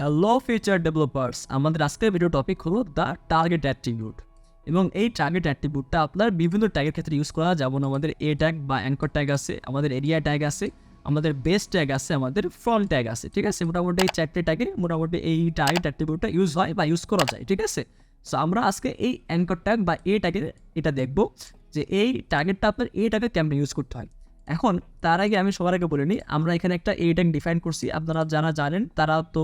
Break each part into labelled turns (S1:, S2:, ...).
S1: Hello feature developers, আমাদের আজকের video topic হলো দ্য টার্গেট অ্যাট্রিবিউট। এবং এই টার্গেট অ্যাট্রিবিউটটা আপনার বিভিন্ন ট্যাগের ক্ষেত্রে ইউজ করা, যেমন আমাদের এ ট্যাগ বা অ্যাঙ্কর ট্যাগ আছে, আমাদের এরিয়া ট্যাগ আছে, আমাদের বেস ট্যাগ আছে, আমাদের ফ্রন্ট ট্যাগ আছে। ঠিক আছে, মোটামুটি এই চারটে ট্যাগে মোটামুটি এই টার্গেট অ্যাট্রিবিউটটা ইউজ হয় বা ইউজ করা যায়। ঠিক আছে, সো আমরা আজকে এই অ্যাঙ্কর ট্যাগ বা এ ট্যাগের এটা দেখবো যে এই টার্গেটটা আপনার এ ট্যাগে কেমন ইউজ করতে হয়। এখন তার আগে আমি সবার আগে বলে নিই, আমরা এখানে একটা এ ট্যাগ ডিফাইন করছি। আপনারা যারা জানেন তারা তো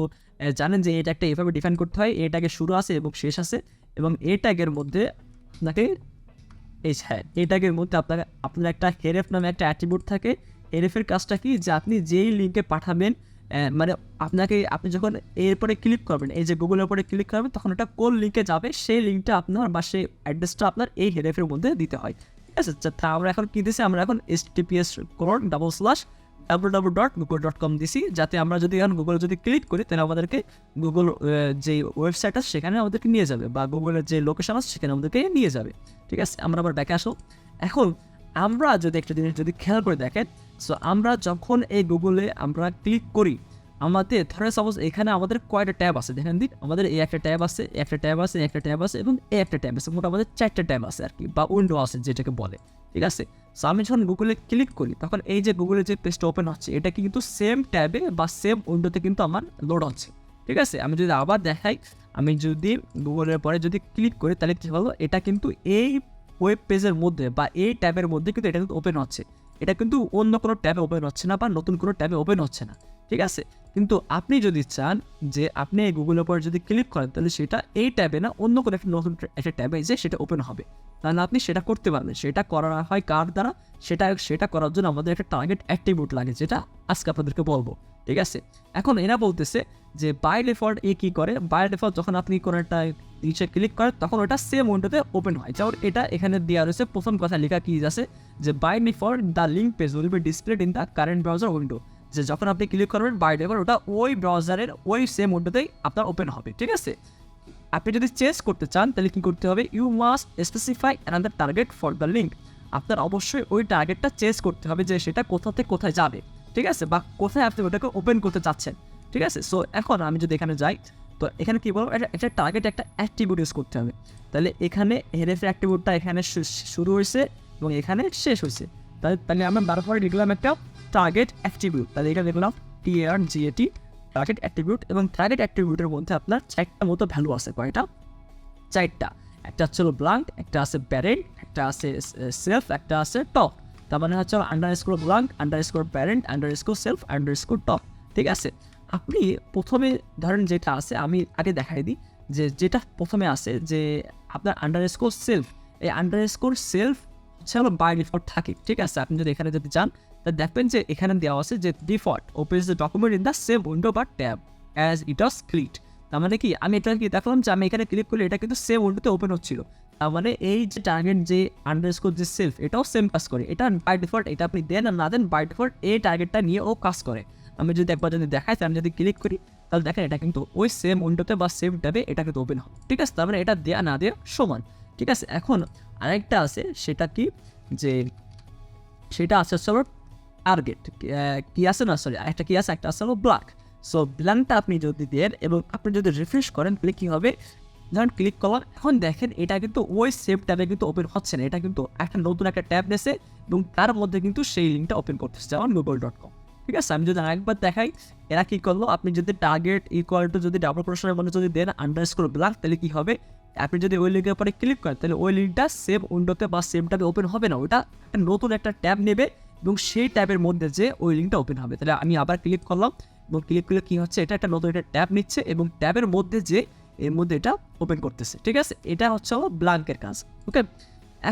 S1: জানেন যে এ ট্যাগটা এভাবে ডিফাইন করতে হয়। এ ট্যাগের শুরু আছে এবং শেষ আছে, এবং এ ট্যাগের মধ্যে আপনাকে এ ট্যাগের মধ্যে আপনার একটা হেরেফ নামে একটা অ্যাট্রিবিউট থাকে। হেরেফের কাজটা কি, যে আপনি যেই লিঙ্কে পাঠাবেন, মানে আপনি যখন এরপরে ক্লিক করবেন, এই যে গুগলের উপরে ক্লিক করবেন, তখন ওটা কোন লিঙ্কে যাবে সেই লিঙ্কটা আপনার বা সেই অ্যাড্রেসটা আপনার এই হেরেফের মধ্যে দিতে হয়। ঠিক আছে, তা আমরা এখন কী দিছি, আমরা এখন https://www.google.com দিছি, যাতে আমরা যদি এখন গুগলে যদি ক্লিক করি তাহলে আমাদেরকে গুগল যে ওয়েবসাইট আছে সেখানে আমাদেরকে নিয়ে যাবে, বা গুগলের যে লোকেশন আছে সেখানে আমাদেরকে নিয়ে যাবে। ঠিক আছে, আমরা আবার ব্যাকে আসো। এখন আমরা যদি একটা জিনিস যদি খেয়াল করে দেখেন, সো আমরা যখন এই গুগলে আমরা ক্লিক করি, আমাদের ধরে সাপোজ এখানে আমাদের কয়টা ট্যাব আছে দেখেন দিন, আমাদের এই একটা ট্যাব আছে, একটা ট্যাব আছে, একটা ট্যাব আছে, এবং এই একটা ট্যাব আছে, মোটামুটি আমাদের 4টা ট্যাব আছে আর কি, বা উইন্ডো আছে যেটাকে বলে। ঠিক আছে, সো আমি যখন গুগলে ক্লিক করি তখন এই যে গুগলের যে পেজটা ওপেন হচ্ছে, এটা কিন্তু সেম ট্যাবে বা সেম উইন্ডোতে কিন্তু আমার লোড হচ্ছে। ঠিক আছে, আমি যদি আবার দেখাই, আমি যদি গুগলের পরে যদি ক্লিক করি তাহলে কী বলবো, এটা কিন্তু এই ওয়েব পেজের মধ্যে বা এই ট্যাবের মধ্যে কিন্তু এটা কিন্তু ওপেন হচ্ছে। এটা কিন্তু অন্য কোনো ট্যাবে ওপেন হচ্ছে না, বা নতুন কোনো ট্যাবে ওপেন হচ্ছে না। ঠিক আছে, কিন্তু আপনি যদি চান যে আপনি এই গুগলের উপর যদি ক্লিক করেন তাহলে সেটা এই ট্যাবে না, অন্য কোনো একটা নতুন একটা ট্যাবে যে সেটা ওপেন হবে, তাহলে আপনি সেটা করতে পারবেন। সেটা করা হয় কার দ্বারা, সেটা করার জন্য আমাদের একটা টার্গেট অ্যাট্রিবিউট লাগে, যেটা আজকে আপনাদেরকে বলবো। ঠিক আছে, এখন এরা বলতেছে যে বাই ডিফল্ট কী করে, বাই ডিফল্ট যখন আপনি কোনো একটা নিচে ক্লিক করেন তখন ওটা সেম উইন্ডোতে ওপেন হয়। যেমন এটা এখানে দেওয়া রয়েছে, প্রথম কথা লেখা কি আছে যে by default the link page will be displayed in the current browser window, যে যখন আপনি ক্লিক করবেন বাই ডিফল্ট ওটা ওই ব্রাউজারের ওই সেম উইন্ডোতেই আপনার ওপেন হবে। ঠিক আছে, আপনি যদি চেঞ্জ করতে চান তাহলে কী করতে হবে, you must specify another target for the link. আপনার অবশ্যই ওই টার্গেটটা চেঞ্জ করতে হবে যে সেটা কোথা থেকে কোথায় যাবে। ঠিক আছে, বা কোথায় আপনি ওটাকে ওপেন করতে চাচ্ছেন। ঠিক আছে, সো এখন আমি যদি এখানে যাই, তো এখানে কী বলবো, একটা টার্গেট একটা অ্যাট্রিবিউট ইউজ করতে হবে। তাহলে এখানে হেরেফের অ্যাট্রিবিউটটা এখানে শুরু হয়েছে এবং এখানে শেষ হয়েছে। তাহলে আমরা বারবার লিখলাম একটা টার্গেট অ্যাট্রিবিউট। তাহলে এখানে লিখলাম TARGET টার্গেট অ্যাট্রিবিউট, এবং টার্গেট অ্যাট্রিবিউটের মধ্যে আপনার 4টা মতো ভ্যালু আছে। কয়টা? 4টা। একটা হচ্ছে ব্লাঙ্ক, একটা আছে প্যারেন্ট, একটা আছে সেলফ, একটা আছে টপ। তার মানে হচ্ছে underscore blank, underscore parent, underscore self, underscore top. ঠিক আছে, আপনি প্রথমে ধরেন যেটা আছে, আমি আগে দেখাই দিই যে যেটা প্রথমে আছে যে আপনার আন্ডারস্কোর সেলফ, এই আন্ডারস্কোর সেলফ হচ্ছে বাই ডিফল্ট থাকে। ঠিক আছে, আপনি যদি এখানে যদি যান তা দেখবেন যে এখানে দেওয়া আছে যে default opens the document in the same window বা tab as it was clicked. তার মানে কি, আমি এটা কি দেখলাম যে আমি এখানে ক্লিক করলে এটা কিন্তু সেম উইন্ডোতে ওপেন হচ্ছিল। তার মানে এই যে টার্গেট যে আন্ডারস্কোর যে সেলফ, এটাও সেম কাজ করে। এটা বাই ডিফল্ট, এটা আপনি দেন আর না দেন, বাই ডিফল্ট এই টার্গেটটা নিয়ে ও কাজ করে। আমি যদি একবার যদি দেখাই, আমি যদি ক্লিক করি তাহলে দেখেন এটা কিন্তু ওই সেম উইন্ডোতে বা সেম ট্যাবে এটা কিন্তু ওপেন হবে। ঠিক আছে, তার মানে এটা দেয়া না দেওয়া সমান। ঠিক আছে, এখন আরেকটা আছে, সেটা কি, যে সেটা আছে হলো টার্গেট কি আছে না, সরি একটা কি আছে, একটা আছে হলো ব্ল্যাক। সো ব্ল্যাঙ্কটা আপনি যদি দেন এবং আপনি যদি রিফ্রেশ করেন তাহলে কী হবে, যখন ক্লিক করলাম এখন দেখেন এটা কিন্তু ওই সেভ ট্যাবে কিন্তু ওপেন হচ্ছে না, এটা কিন্তু একটা নতুন একটা ট্যাব নেছে এবং তার মধ্যে কিন্তু সেই লিঙ্কটা ওপেন করতেছে, যেমন google.com। ঠিক আছে, আমি যদি আরেকবার দেখাই এরা কী করলো, আপনি যদি টার্গেট ইকুয়াল টু যদি ডাবল ক্রসের মধ্যে যদি দেন আন্ডারস্কোর ব্ল্যাঙ্ক, তাহলে কী হবে, আপনি যদি ওই লিঙ্কের পরে ক্লিক করেন তাহলে ওই লিঙ্কটা সেভ উইন্ডোতে বা সেভ ট্যাবে ওপেন হবে না, ওটা একটা নতুন একটা ট্যাব নেবে এবং সেই ট্যাবের মধ্যে যে ওই লিঙ্কটা ওপেন হবে। তাহলে আমি আবার ক্লিক করলাম এবং ক্লিক করলে কী হচ্ছে, এটা একটা নতুন একটা ট্যাব নিচ্ছে এবং ট্যাবের মধ্যে যে এর মধ্যে এটা ওপেন করতেছে। ঠিক আছে, এটা হচ্ছে আমার ব্ল্যাঙ্কের কাজ। ওকে,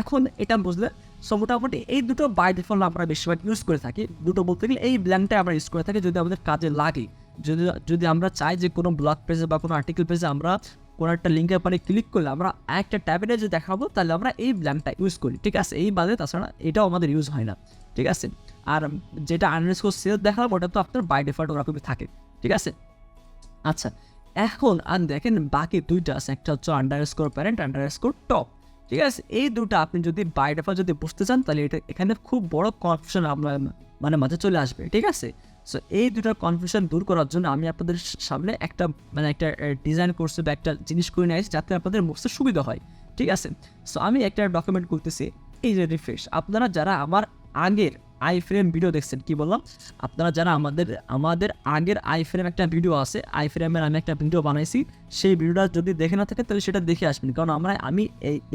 S1: এখন এটা বুঝলে, সো মোটামুটি এই দুটো বাই ডিফল্ট আমরা বেশিরভাগ ইউজ করে থাকি। দুটো বলতে গেলে এই ব্ল্যাঙ্কটা আমরা ইউজ করে থাকি যদি আমাদের কাজে লাগে। যদি আমরা চাই যে কোনো ব্লগ পেজে বা কোনো আর্টিকেল পেজে আমরা কোনো একটা লিঙ্কের পরে ক্লিক করলে আমরা একটা ট্যাবে যে দেখাবো, তাহলে আমরা এই ব্ল্যাঙ্কটা ইউজ করি। ঠিক আছে, এই বাদে তাছাড়া এটাও আমাদের ইউজ হয় না। ঠিক আছে, আর যেটা আন্ডারস্কোর সেলফ দেখালাম ওটা তো আপনার বাই ডিফল্ট ওরকমই থাকে। ঠিক আছে, আচ্ছা এখন আর দেখেন বাকি দুইটা আছে, একটা হচ্ছে আন্ডারস্কোর প্যারেন্ট, আন্ডারস্কোর টপ। ঠিক আছে, এই দুটো আপনি যদি বাই ডিফল্ট যদি বুঝতে চান তাহলে এটা এখানে খুব বড় কনফিউশন আপনার মাঝে চলে আসবে। ঠিক আছে, সো এই দুটার কনফিউশন দূর করার জন্য আমি আপনাদের সামনে একটা ডিজাইন করছি বা একটা জিনিস করে নিয়ে আসি যাতে আপনাদের বুঝতে সুবিধা হয়, ঠিক আছে। সো আমি একটা ডকুমেন্ট করতেছি, এই যে রিফ্রেশ। আপনারা যারা আমার আগের আই ফ্রেম ভিডিও দেখছেন, কি বললাম, আপনারা যারা আমাদের আগের আই ফ্রেম একটা ভিডিও আছে, আই ফ্রেমের আমি একটা ভিডিও বানাইছি, সেই ভিডিওটা যদি দেখে না থাকে তাহলে সেটা দেখে আসবেন, কারণ আমি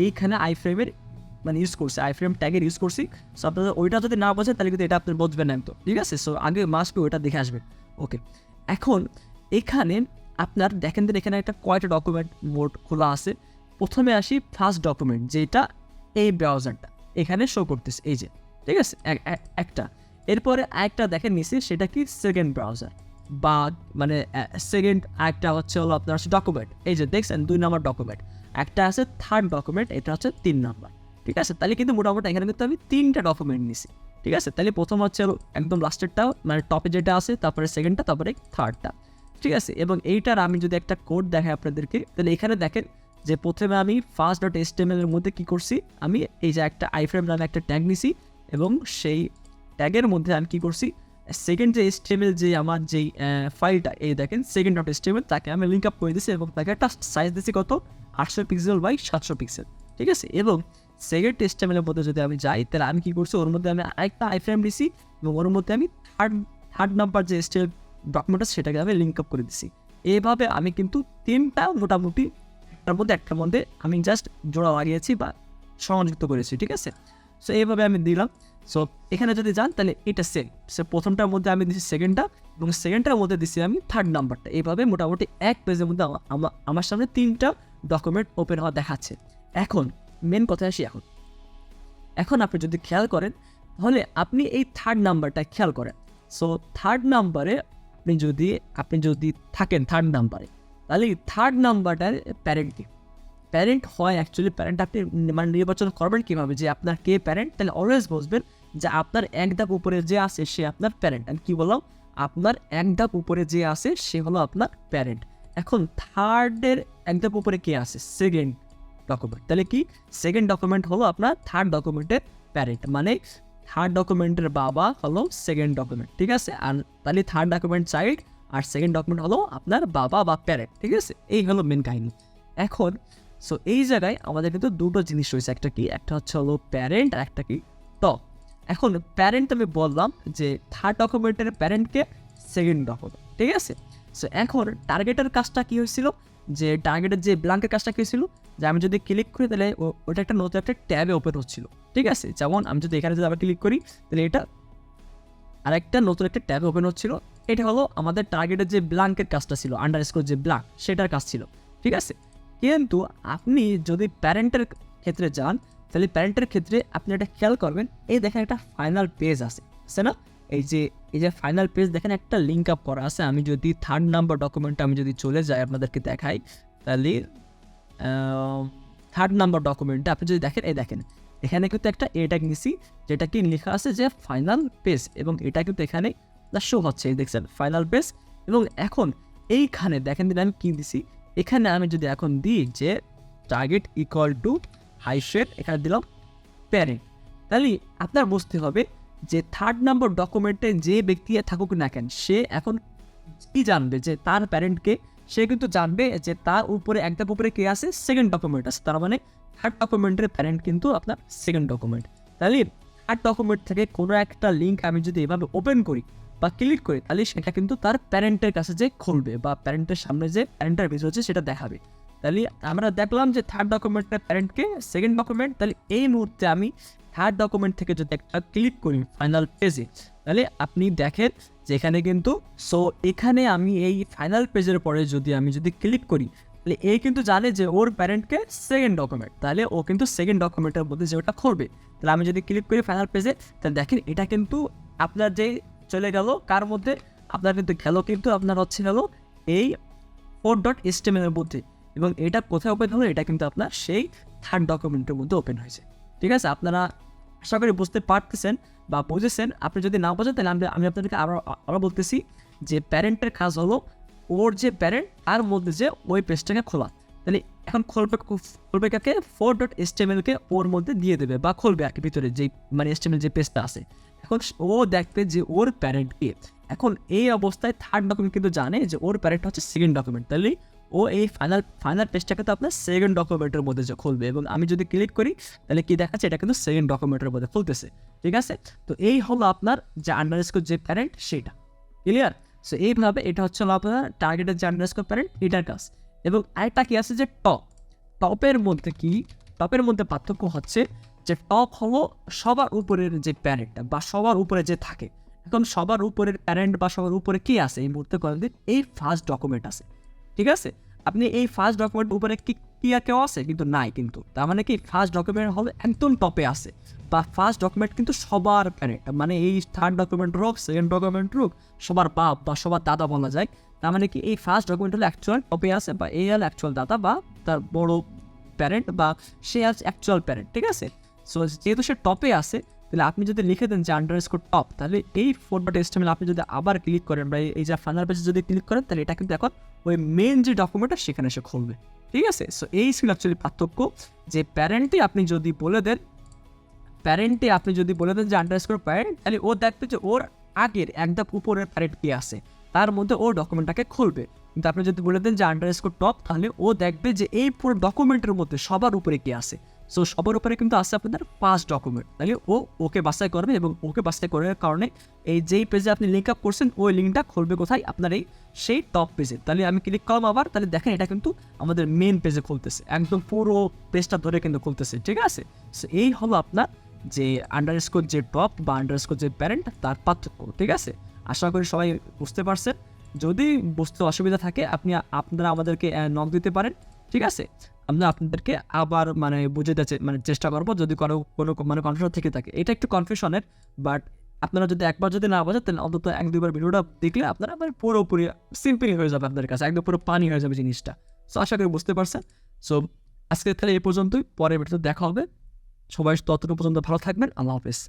S1: এইখানে আই ফ্রেমের ইউজ করছি, আই ফ্রেম ট্যাগের ইউজ করছি। সো আপনাদের ওইটা যদি না বোঝেন তাহলে কিন্তু এটা আপনি বুঝবেন না তো, ঠিক আছে। সো আগে মাস্ট ওইটা দেখে আসবেন। ওকে, এখন এখানে আপনার দেখেন দিন এখানে একটা কয়টা ডকুমেন্ট মোড খোলা আছে। প্রথমে আসি ফার্স্ট ডকুমেন্ট, যেটা এই ব্রাউজারটা এখানে শো করতেছে, এই যে, ঠিক আছে, একটা। এরপরে আরেকটা দেখেন নিচে, সেটা কি সেকেন্ড ব্রাউজার বা সেকেন্ড আরেকটা হলো আপনার ডকুমেন্ট, এই যে দেখছেন 2 নম্বর ডকুমেন্ট। একটা আছে থার্ড ডকুমেন্ট, এটা হচ্ছে 3 নম্বর, ঠিক আছে। তাহলে কিন্তু মোটামুটি এখানে কিন্তু আমি 3টা ডকুমেন্ট নিছি, ঠিক আছে। তাহলে প্রথম হচ্ছে একদম লাস্টেরটা, টপে যেটা আছে, তারপরে সেকেন্ডটা, তারপরে থার্ডটা, ঠিক আছে। এবং এইটার আমি যদি একটা কোড দেখাই আপনাদেরকে, তাহলে এখানে দেখেন যে প্রথমে আমি first.html এর মধ্যে কি করছি, আমি এই যে একটা আইফ্রেম নামে একটা ট্যাগ নিছি, এবং সেই ট্যাগের মধ্যে আমি কি করছি, সেকেন্ড যে HTML যে আমার যেই ফাইলটা, এই দেখেন second.html, তাকে আমি লিঙ্ক আপ করে দিছি এবং তাকে একটা সাইজ দিছি কত, 800 পিক্সেল বাই 700 পিক্সেল, ঠিক আছে। এবং সেকেন্ড HTML এর মধ্যে যদি আমি যাই, তাহলে আমি কি করছি, ওর মধ্যে আমি আরেকটা আইফ্রেম দিছি এবং ওর মধ্যে আমি থার্ড নাম্বার যে HTML ডকুমেন্ট আছে সেটাকে আমি লিঙ্ক আপ করে দিছি। এইভাবে আমি কিন্তু 3টা মোটামুটি একটার মধ্যে আমি জাস্ট জোড়া লাগিয়েছি বা সংযুক্ত করেছি, ঠিক আছে। সো এইভাবে আমি দিলাম। সো এখানে যদি যান তাহলে এটা সেম, সে প্রথমটার মধ্যে আমি দিচ্ছি সেকেন্ডটা, এবং সেকেন্ডটার মধ্যে দিচ্ছি আমি থার্ড নাম্বারটা। এইভাবে মোটামুটি এক পেজের মধ্যে আমার সামনে 3টা ডকুমেন্ট ওপেন হওয়া দেখাচ্ছে। এখন মেন কথা আসি, এখন আপনি যদি খেয়াল করেন তাহলে আপনি এই থার্ড নাম্বারটা খেয়াল করেন। সো থার্ড নাম্বারে আপনি যদি থাকেন থার্ড নাম্বারে, তাহলে থার্ড নাম্বারটার প্যারেন্ট হয় অ্যাকচুয়ালি। প্যারেন্ট আপনি নির্বাচন করবেন কীভাবে, যে আপনার কে প্যারেন্ট, তাহলে অলওয়েজ বুঝবেন যে আপনার এক ধাপ উপরে যে আছে সে আপনার প্যারেন্ট। আমি কী বললাম, আপনার এক ধাপ উপরে যে আছে সে হলো আপনার প্যারেন্ট। এখন থার্ডের এক ধাপ উপরে কে আছে, সেকেন্ড ডকুমেন্ট। তাহলে কি, সেকেন্ড ডকুমেন্ট হলো আপনার থার্ড ডকুমেন্টের প্যারেন্ট, থার্ড ডকুমেন্টের বাবা হলো সেকেন্ড ডকুমেন্ট, ঠিক আছে। আর তাহলে থার্ড ডকুমেন্ট চাইল্ড আর সেকেন্ড ডকুমেন্ট হলো আপনার বাবা বা প্যারেন্ট, ঠিক আছে। এই হলো মেন কাহিনী। এখন সো এই জায়গায় আমাদের কিন্তু দুটো জিনিস রয়েছে, একটা হলো প্যারেন্ট আর একটা কি টপ। এখন প্যারেন্ট আমি বললাম যে থার্ড ডকুমেন্টের প্যারেন্টকে সেকেন্ড ডকুমেন্ট, ঠিক আছে। সো এখন টার্গেটের কাজটা কি হয়েছিল, যে টার্গেটের যে ব্ল্যাঙ্কের কাজটা কি হয়েছিল, যে আমি যদি ক্লিক করি তাহলে ওটা একটা নতুন একটা ট্যাবে ওপেন হচ্ছিল, ঠিক আছে। যেমন আমি যদি এখানে যদি আবার ক্লিক করি তাহলে এটা আরেকটা নতুন একটা ট্যাবে ওপেন হচ্ছিল। এটা হলো আমাদের টার্গেটের যে ব্ল্যাঙ্কের কাজটা ছিল, আন্ডারস্কোর যে ব্ল্যাঙ্ক, সেটার কাজ ছিল, ঠিক আছে। কিন্তু আপনি যদি প্যারেন্টের ক্ষেত্রে যান, তাহলে প্যারেন্টের ক্ষেত্রে আপনি এটা খেয়াল করবেন, এই দেখেন একটা ফাইনাল পেজ আছে না, এই যে ফাইনাল পেজ দেখেন একটা লিঙ্ক আপ করা আছে। আমি যদি থার্ড নাম্বার ডকুমেন্টটা আমি যদি চলে যাই আপনাদেরকে দেখাই, তাহলে থার্ড নাম্বার ডকুমেন্টটা আপনি যদি দেখেন, এই দেখেন এখানে কিন্তু একটা ট্যাগ নিছি, যেটা কি লেখা আছে যে ফাইনাল পেজ, এবং এটা কিন্তু এখানে শো হচ্ছে, এই দেখছেন ফাইনাল পেজ। এবং এখন এইখানে দেখেন দিন আমি কি দিছি, এখানে আমি যদি এখন দিই যে টার্গেট ইকুয়াল টু হাইফেন, এখানে দিলাম প্যারেন্ট, তাহলে আপনার বুঝতে হবে যে থার্ড নাম্বার ডকুমেন্টে যে ব্যক্তি থাকুক না কেন, সে এখন কি জানবে যে তার প্যারেন্টকে, সে কিন্তু জানবে যে তার উপরে এক ধাপ উপরে কে আছে, সেকেন্ড ডকুমেন্ট আছে। তার মানে থার্ড ডকুমেন্টের প্যারেন্ট কিন্তু আপনার সেকেন্ড ডকুমেন্ট। তাহলে থার্ড ডকুমেন্ট থেকে কোনো একটা লিঙ্ক আমি যদি এভাবে ওপেন করি বা ক্লিক করি, তাহলে সেটা কিন্তু তার প্যারেন্টের কাছে যে খুলবে বা প্যারেন্টের সামনে যে প্যারেন্টের ভিডিও হচ্ছে সেটা দেখাবে। তাহলে আমরা দেখলাম যে থার্ড ডকুমেন্টের প্যারেন্টকে সেকেন্ড ডকুমেন্ট। তাহলে এই মুহূর্তে আমি থার্ড ডকুমেন্ট থেকে যদি একটা ক্লিক করি ফাইনাল পেজে, তাহলে আপনি দেখেন যে এখানে কিন্তু এখানে আমি এই ফাইনাল পেজের পরে আমি যদি ক্লিক করি, তাহলে এই কিন্তু জানে যে ওর প্যারেন্টকে সেকেন্ড ডকুমেন্ট, তাহলে ও কিন্তু সেকেন্ড ডকুমেন্টের মধ্যে যে ওটা করবে। তাহলে আমি যদি ক্লিক করি ফাইনাল পেজে, তাহলে দেখেন এটা কিন্তু আপনার যে চলে গেল কার মধ্যে, আপনার কিন্তু কিন্তু আপনার হলো এই 4.html এর মধ্যে, এবং এটা কোথায় ওপেন হলো, এটা কিন্তু আপনার সেই থার্ড ডকুমেন্টের মধ্যে ওপেন হয়েছে, ঠিক আছে। আপনারা আশা করি বুঝতে পারতেছেন বা বুঝেছেন। আপনি যদি না বোঝেন তাহলে আমি আপনাদেরকে আরও বলতেছি যে প্যারেন্টের কাজ হলো ওর যে প্যারেন্ট তার মধ্যে যে ওই পেজটাকে খোলা। তাহলে এখন খুলবে কাকে, 4.html কে ওর মধ্যে দিয়ে দেবে বা খুলবে আর কি ভিতরে যেই HTML যে পেজটা আছে। এখন ও দেখবে যে ওর প্যারেন্ট কে। এখন এই অবস্থায় থার্ড ডকুমেন্ট কিন্তু জানে যে ওর প্যারেন্ট হচ্ছে সেকেন্ড ডকুমেন্ট, তাহলে ও এই ফাইনাল পেজটাকে তো আপনার সেকেন্ড ডকুমেন্টের মধ্যে যে খুলবে, এবং আমি যদি ক্লিক করি তাহলে কি দেখাচ্ছে, এটা কিন্তু সেকেন্ড ডকুমেন্টের মধ্যে খুলতেছে। ঠিক আছে, তো এই হলো আপনার যে আন্ডারস্কোর যে প্যারেন্ট সেটা। ক্লিয়ার? সো এইভাবে এটা হচ্ছে আপনার টার্গেটের যে আন্ডারস্কোর প্যারেন্ট এটার কাজ। এবং আরেকটা কি আছে যে টপের মধ্যে কি, টপের মধ্যে পার্থক্য হচ্ছে যে টপ হলো সবার উপরের যে প্যারেন্টটা বা সবার উপরে যে থাকে। এখন সবার উপরের প্যারেন্ট বা সবার উপরে কি আছে এই মুহূর্তে কয়েকদিন, এই ফার্স্ট ডকুমেন্ট আছে। ঠিক আছে, আপনি এই ফার্স্ট ডকুমেন্ট উপরে কি আর কেউ আছে কিন্তু নাই, কিন্তু তার মানে কি ফার্স্ট ডকুমেন্ট হবে একদম টপে আছে, বা ফার্স্ট ডকুমেন্ট কিন্তু সবার প্যারেন্ট, মানে এই থার্ড ডকুমেন্ট হোক সেকেন্ড ডকুমেন্ট হোক সবার বাপ বা সবার দাদা বলা যায়। তার মানে কি এই ফার্স্ট ডকুমেন্ট হলো অ্যাকচুয়াল টপে আছে, বা এই হলো অ্যাকচুয়াল দাদা বা তার বড় প্যারেন্ট, বা সে আছে অ্যাকচুয়াল প্যারেন্ট। ঠিক আছে, সো যেহেতু সে টপে আছে, তাহলে আপনি যদি লিখে দেন যে আন্ডারস্কোর টপ, তাহলে এই ফোর.html আপনি যদি আবার ক্লিক করেন বা এই যে ফাইনাল পেজে যদি ক্লিক করেন, তাহলে এটা কিন্তু এখন ওই মেন যে ডকুমেন্টটা সেখানে এসে খুলবে। ঠিক আছে, সো এই ছিল অ্যাকচুয়ালি পার্থক্য, যে প্যারেন্টে আপনি যদি বলে দেন যে আন্ডারস্কোর প্যারেন্ট, তাহলে ও দেখবে যে ওর আগের একদম উপরের প্যারেন্ট কি আছে, তার মধ্যে ও ডকুমেন্টটাকে খুলবে। কিন্তু আপনি যদি বলে দেন যে আন্ডারস্কোর টপ, তাহলে ও দেখবে যে এই পুরো ডকুমেন্টের মধ্যে সবার উপরে কি আছে। সো সবার উপরে কিন্তু আছে আপনাদের ফার্স্ট ডকুমেন্ট, তাহলে ওকে বাছাই করবে, এবং ওকে বাছাই করার কারণে এই যেই পেজে আপনি লিঙ্ক আপ করছেন ওই লিঙ্কটা খুলবে কোথায়, আপনার এই সেই টপ পেজে। তাহলে আমি ক্লিক করলাম আবার, তাহলে দেখেন এটা কিন্তু আমাদের মেন পেজে খুলতেছে, একদম পুরো পেজটা ধরে কিন্তু খুলতেছে। ঠিক আছে, সো এই হলো আপনার যে আন্ডারস্কোর যে টপ বা আন্ডারস্কোর যে প্যারেন্ট তার পার্থক্য। ঠিক আছে, আশা করি সবাই বুঝতে পারছেন। যদি বুঝতে অসুবিধা থাকে আপনারা আমাদেরকে নক দিতে পারেন। ঠিক আছে, আমরা আপনাদেরকে আবার মানে বুঝে চেষ্টা করবো যদি কোনো মানে কনফিউশন থেকে থাকে। এটা একটু কনফিউশনের, বাট আপনারা যদি একবার যদি না বোঝেন তাহলে অন্তত 1-2বার ভিডিওটা দেখলে আপনারা মানে পুরোপুরি সিম্পলি হয়ে যাবে আপনাদের কাছে, একদম পুরো পানি হয়ে যাবে জিনিসটা। সো আশা করি বুঝতে পারছেন। সো আজকে তাহলে এই পর্যন্তই, পরের ভিডিওতে দেখা হবে। সবাই ততটুকু পর্যন্ত ভালো থাকবেন। আল্লাহ হাফেজ।